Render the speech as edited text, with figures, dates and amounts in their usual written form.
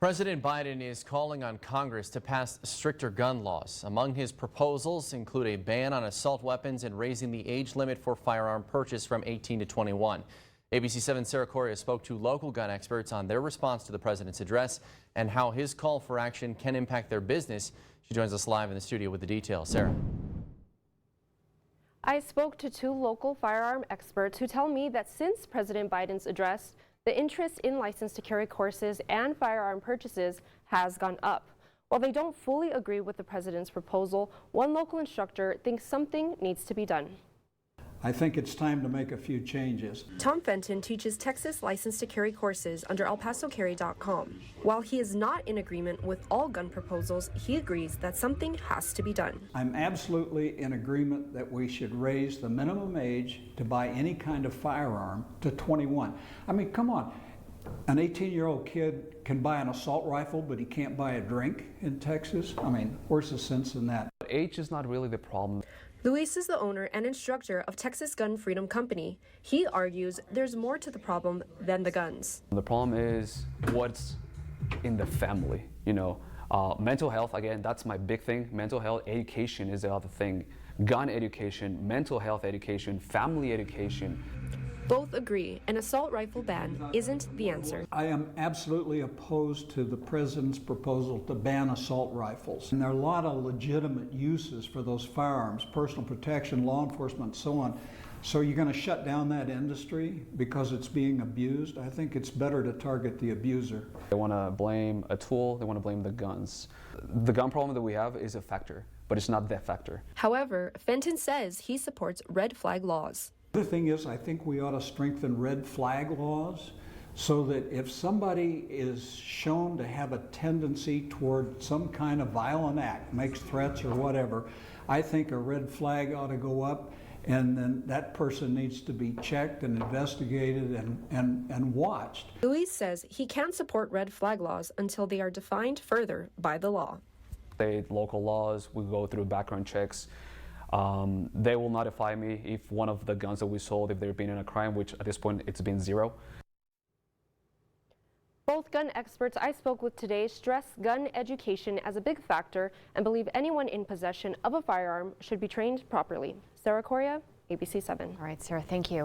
President Biden is calling on Congress to pass stricter gun laws. Among his proposals include a ban on assault weapons and raising the age limit for firearm purchase from 18 to 21. ABC 7's Sarah Correa spoke to local gun experts on their response to the president's address and how his call for action can impact their business. She joins us live in the studio with the details. Sarah. I spoke to two local firearm experts who tell me that since President Biden's address, the interest in license to carry courses and firearm purchases has gone up. While they don't fully agree with the president's proposal, one local instructor thinks something needs to be done. I think it's time to make a few changes. Tom Fenton teaches Texas license to carry courses under elpasocarry.com. While he is not in agreement with all gun proposals, he agrees that something has to be done. I'm absolutely in agreement that we should raise the minimum age to buy any kind of firearm to 21. I mean, come on. An 18-year-old kid can buy an assault rifle, but he can't buy a drink in Texas? I mean, where's the sense in that? Age is not really the problem. Luis is the owner and instructor of Texas Gun Freedom Company. He argues there's more to the problem than the guns. The problem is what's in the family, mental health, again, that's my big thing. Mental health education is the other thing. Gun education, mental health education, family education. Both agree an assault rifle ban isn't the answer. I am absolutely opposed to the president's proposal to ban assault rifles. And there are a lot of legitimate uses for those firearms, personal protection, law enforcement, so on. So you're going to shut down that industry because it's being abused? I think it's better to target the abuser. They want to blame a tool, they want to blame the guns. The gun problem that we have is a factor, but it's not the factor. However, Fenton says he supports red flag laws. The thing is, I think we ought to strengthen red flag laws so that if somebody is shown to have a tendency toward some kind of violent act, makes threats or whatever, I think a red flag ought to go up, and then that person needs to be checked and investigated and watched. Luis says he can't support red flag laws until they are defined further by the law. State, local laws, we go through background checks. They will notify me if one of the guns that we sold, if they've been in a crime, which at this point it's been 0. Both gun experts I spoke with today stress gun education as a big factor and believe anyone in possession of a firearm should be trained properly. Sarah Correa, ABC 7. All right, Sarah, thank you.